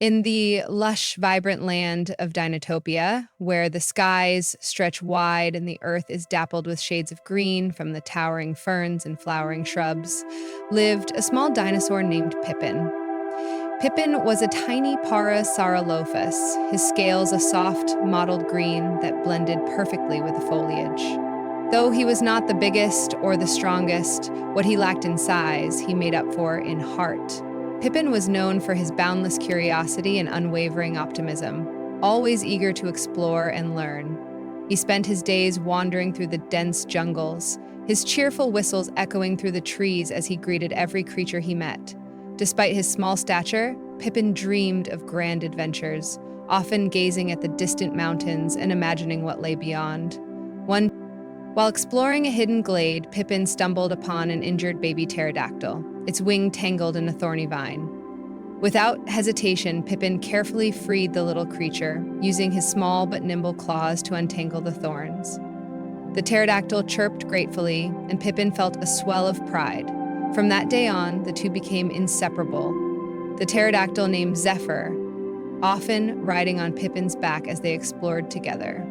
In the lush, vibrant land of Dinotopia, where the skies stretch wide and the earth is dappled with shades of green from the towering ferns and flowering shrubs, lived a small dinosaur named Pippin. Pippin was a tiny Parasaurolophus, his scales a soft, mottled green that blended perfectly with the foliage. Though he was not the biggest or the strongest, what he lacked in size, he made up for in heart. Pippin was known for his boundless curiosity and unwavering optimism, always eager to explore and learn. He spent his days wandering through the dense jungles, his cheerful whistles echoing through the trees as he greeted every creature he met. Despite his small stature, Pippin dreamed of grand adventures, often gazing at the distant mountains and imagining what lay beyond. While exploring a hidden glade, Pippin stumbled upon an injured baby pterodactyl, its wing tangled in a thorny vine. Without hesitation, Pippin carefully freed the little creature, using his small but nimble claws to untangle the thorns. The pterodactyl chirped gratefully, and Pippin felt a swell of pride. From that day on, the two became inseparable. The pterodactyl named Zephyr, often riding on Pippin's back as they explored together.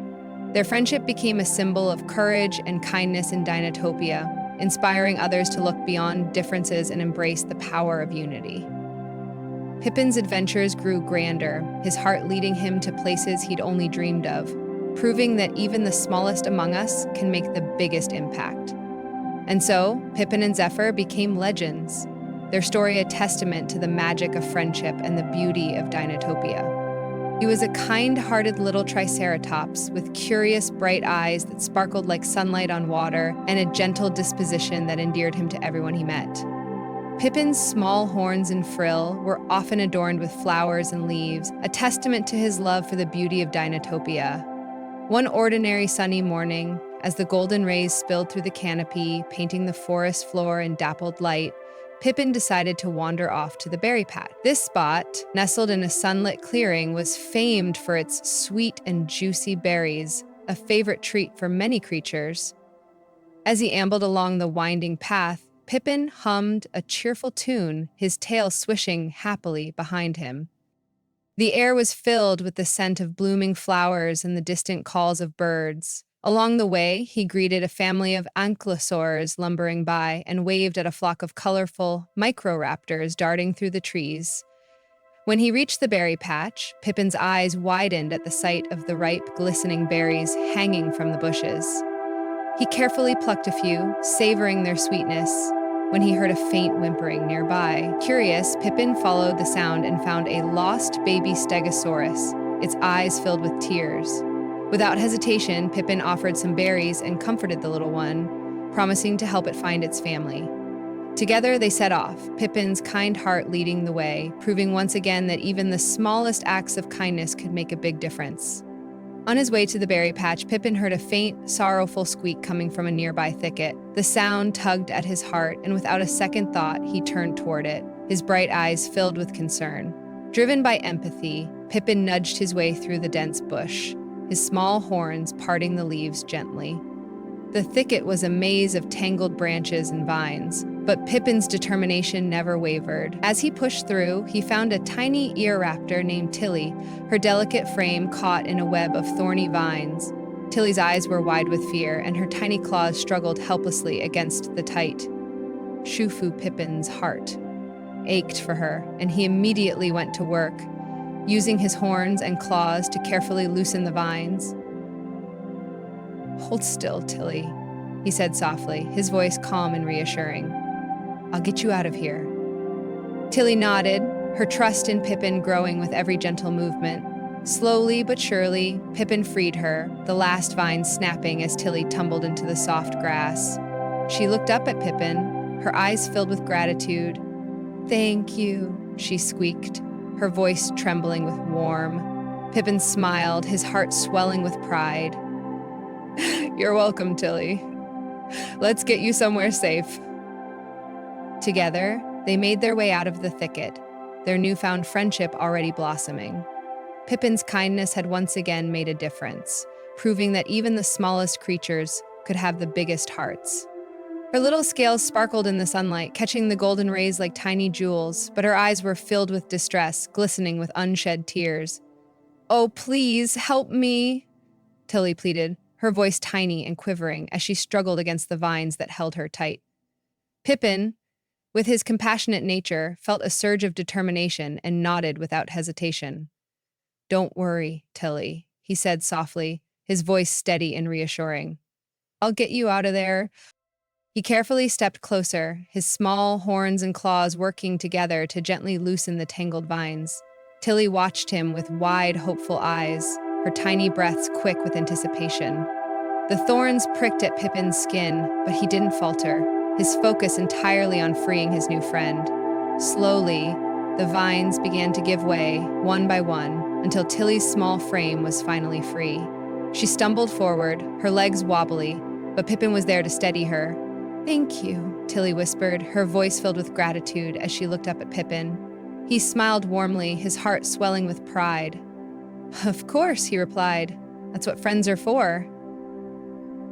Their friendship became a symbol of courage and kindness in Dinotopia, inspiring others to look beyond differences and embrace the power of unity. Pippin's adventures grew grander, his heart leading him to places he'd only dreamed of, proving that even the smallest among us can make the biggest impact. And so, Pippin and Zephyr became legends, their story a testament to the magic of friendship and the beauty of Dinotopia. He was a kind-hearted little triceratops with curious, bright eyes that sparkled like sunlight on water and a gentle disposition that endeared him to everyone he met. Pippin's small horns and frill were often adorned with flowers and leaves, a testament to his love for the beauty of Dinotopia. One ordinary sunny morning, as the golden rays spilled through the canopy, painting the forest floor in dappled light, Pippin decided to wander off to the berry patch. This spot, nestled in a sunlit clearing, was famed for its sweet and juicy berries, a favorite treat for many creatures. As he ambled along the winding path, Pippin hummed a cheerful tune, his tail swishing happily behind him. The air was filled with the scent of blooming flowers and the distant calls of birds. Along the way, he greeted a family of ankylosaurs lumbering by and waved at a flock of colorful microraptors darting through the trees. When he reached the berry patch, Pippin's eyes widened at the sight of the ripe, glistening berries hanging from the bushes. He carefully plucked a few, savoring their sweetness, when he heard a faint whimpering nearby. Curious, Pippin followed the sound and found a lost baby stegosaurus, its eyes filled with tears. Without hesitation, Pippin offered some berries and comforted the little one, promising to help it find its family. Together, they set off, Pippin's kind heart leading the way, proving once again that even the smallest acts of kindness could make a big difference. On his way to the berry patch, Pippin heard a faint, sorrowful squeak coming from a nearby thicket. The sound tugged at his heart, and without a second thought, he turned toward it, his bright eyes filled with concern. Driven by empathy, Pippin nudged his way through the dense bush, his small horns parting the leaves gently. The thicket was a maze of tangled branches and vines, but Pippin's determination never wavered. As he pushed through, he found a tiny ear-raptor named Tilly, her delicate frame caught in a web of thorny vines. Tilly's eyes were wide with fear, and her tiny claws struggled helplessly against the tight. Shufu Pippin's heart ached for her, and he immediately went to work, using his horns and claws to carefully loosen the vines. "Hold still, Tilly," he said softly, his voice calm and reassuring. "I'll get you out of here." Tilly nodded, her trust in Pippin growing with every gentle movement. Slowly but surely, Pippin freed her, the last vine snapping as Tilly tumbled into the soft grass. She looked up at Pippin, her eyes filled with gratitude. "Thank you," she squeaked, her voice trembling with warmth. Pippin smiled, his heart swelling with pride. "You're welcome, Tilly. Let's get you somewhere safe." Together, they made their way out of the thicket, their newfound friendship already blossoming. Pippin's kindness had once again made a difference, proving that even the smallest creatures could have the biggest hearts. Her little scales sparkled in the sunlight, catching the golden rays like tiny jewels, but her eyes were filled with distress, glistening with unshed tears. "Oh, please, help me," Tilly pleaded, her voice tiny and quivering as she struggled against the vines that held her tight. Pippin, with his compassionate nature, felt a surge of determination and nodded without hesitation. "Don't worry, Tilly," he said softly, his voice steady and reassuring. "I'll get you out of there." He carefully stepped closer, his small horns and claws working together to gently loosen the tangled vines. Tilly watched him with wide, hopeful eyes, her tiny breaths quick with anticipation. The thorns pricked at Pippin's skin, but he didn't falter, his focus entirely on freeing his new friend. Slowly, the vines began to give way, one by one, until Tilly's small frame was finally free. She stumbled forward, her legs wobbly, but Pippin was there to steady her. "Thank you," Tilly whispered, her voice filled with gratitude as she looked up at Pippin. He smiled warmly, his heart swelling with pride. "Of course," he replied. "That's what friends are for."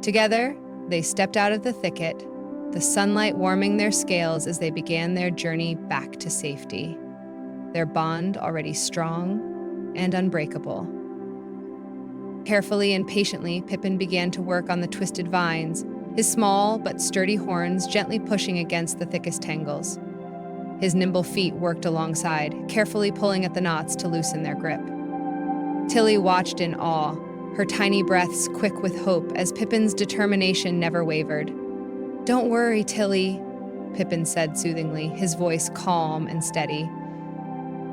Together, they stepped out of the thicket, the sunlight warming their scales as they began their journey back to safety, their bond already strong and unbreakable. Carefully and patiently, Pippin began to work on the twisted vines, his small but sturdy horns gently pushing against the thickest tangles. His nimble feet worked alongside, carefully pulling at the knots to loosen their grip. Tilly watched in awe, her tiny breaths quick with hope as Pippin's determination never wavered. "Don't worry, Tilly," Pippin said soothingly, his voice calm and steady.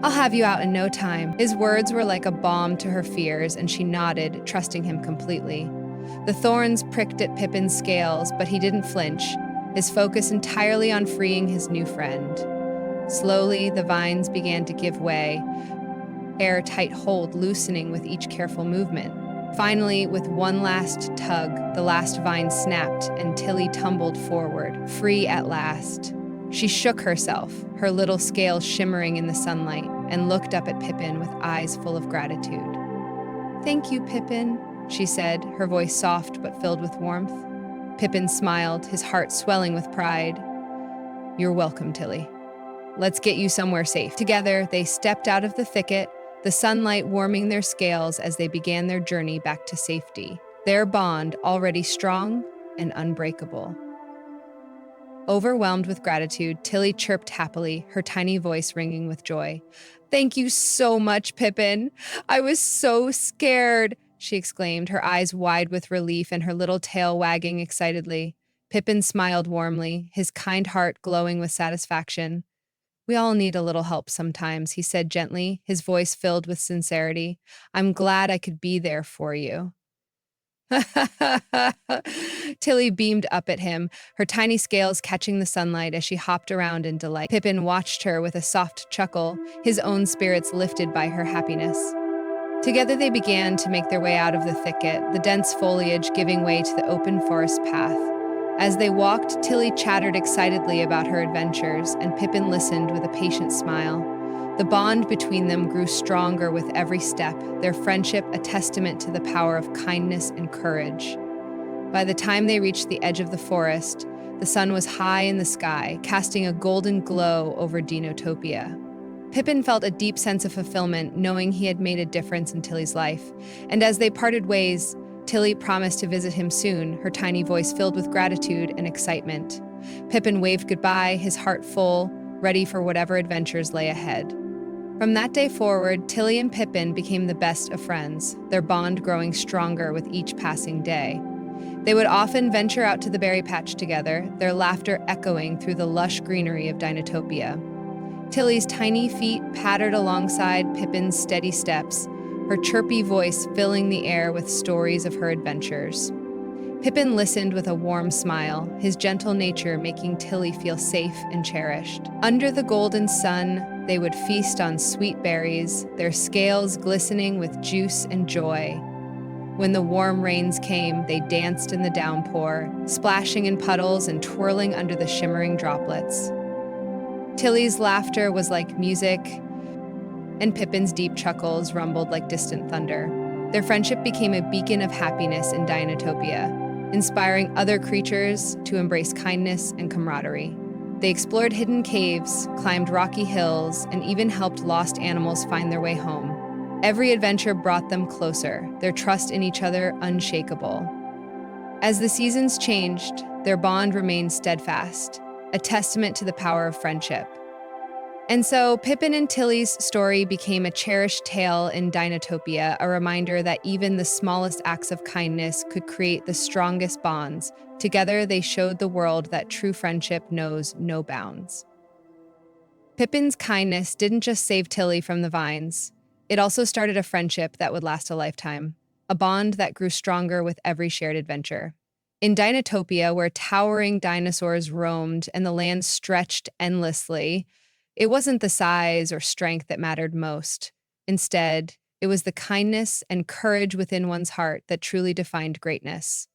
"I'll have you out in no time." His words were like a balm to her fears, and she nodded, trusting him completely. The thorns pricked at Pippin's scales, but he didn't flinch, his focus entirely on freeing his new friend. Slowly, the vines began to give way, airtight hold loosening with each careful movement. Finally, with one last tug, the last vine snapped and Tilly tumbled forward, free at last. She shook herself, her little scales shimmering in the sunlight, and looked up at Pippin with eyes full of gratitude. "Thank you, Pippin," she said, her voice soft but filled with warmth. Pippin smiled, his heart swelling with pride. "You're welcome, Tilly. Let's get you somewhere safe." Together, they stepped out of the thicket, the sunlight warming their scales as they began their journey back to safety, their bond already strong and unbreakable. Overwhelmed with gratitude, Tilly chirped happily, her tiny voice ringing with joy. "Thank you so much, Pippin. I was so scared," she exclaimed, her eyes wide with relief and her little tail wagging excitedly. Pippin smiled warmly, his kind heart glowing with satisfaction. "We all need a little help sometimes," he said gently, his voice filled with sincerity. "I'm glad I could be there for you." Tilly beamed up at him, her tiny scales catching the sunlight as she hopped around in delight. Pippin watched her with a soft chuckle, his own spirits lifted by her happiness. Together they began to make their way out of the thicket, the dense foliage giving way to the open forest path. As they walked, Tilly chattered excitedly about her adventures, and Pippin listened with a patient smile. The bond between them grew stronger with every step, their friendship a testament to the power of kindness and courage. By the time they reached the edge of the forest, the sun was high in the sky, casting a golden glow over Dinotopia. Pippin felt a deep sense of fulfillment, knowing he had made a difference in Tilly's life, and as they parted ways, Tilly promised to visit him soon, her tiny voice filled with gratitude and excitement. Pippin waved goodbye, his heart full, ready for whatever adventures lay ahead. From that day forward, Tilly and Pippin became the best of friends, their bond growing stronger with each passing day. They would often venture out to the berry patch together, their laughter echoing through the lush greenery of Dinotopia. Tilly's tiny feet pattered alongside Pippin's steady steps, her chirpy voice filling the air with stories of her adventures. Pippin listened with a warm smile, his gentle nature making Tilly feel safe and cherished. Under the golden sun, they would feast on sweet berries, their scales glistening with juice and joy. When the warm rains came, they danced in the downpour, splashing in puddles and twirling under the shimmering droplets. Tilly's laughter was like music, and Pippin's deep chuckles rumbled like distant thunder. Their friendship became a beacon of happiness in Dinotopia. inspiring other creatures to embrace kindness and camaraderie. They explored hidden caves, climbed rocky hills, and even helped lost animals find their way home. Every adventure brought them closer, their trust in each other unshakable. As the seasons changed, their bond remained steadfast, a testament to the power of friendship. And so, Pippin and Tilly's story became a cherished tale in Dinotopia, a reminder that even the smallest acts of kindness could create the strongest bonds. Together, they showed the world that true friendship knows no bounds. Pippin's kindness didn't just save Tilly from the vines, it also started a friendship that would last a lifetime, a bond that grew stronger with every shared adventure. In Dinotopia, where towering dinosaurs roamed and the land stretched endlessly, it wasn't the size or strength that mattered most. Instead, it was the kindness and courage within one's heart that truly defined greatness.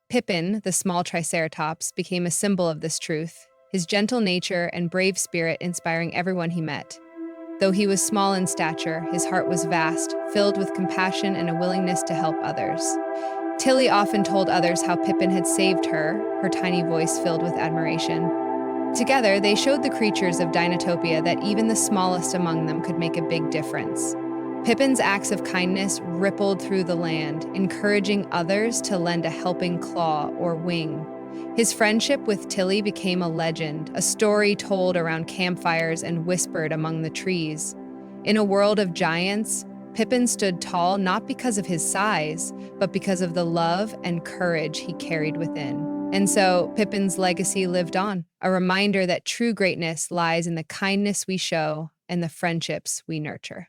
Pippin, the small triceratops, became a symbol of this truth, his gentle nature and brave spirit inspiring everyone he met. Though he was small in stature, his heart was vast, filled with compassion and a willingness to help others. Tilly often told others how Pippin had saved her, her tiny voice filled with admiration. Together, they showed the creatures of Dinotopia that even the smallest among them could make a big difference. Pippin's acts of kindness rippled through the land, encouraging others to lend a helping claw or wing. His friendship with Tilly became a legend, a story told around campfires and whispered among the trees. In a world of giants, Pippin stood tall not because of his size, but because of the love and courage he carried within. And so Pippin's legacy lived on, a reminder that true greatness lies in the kindness we show and the friendships we nurture.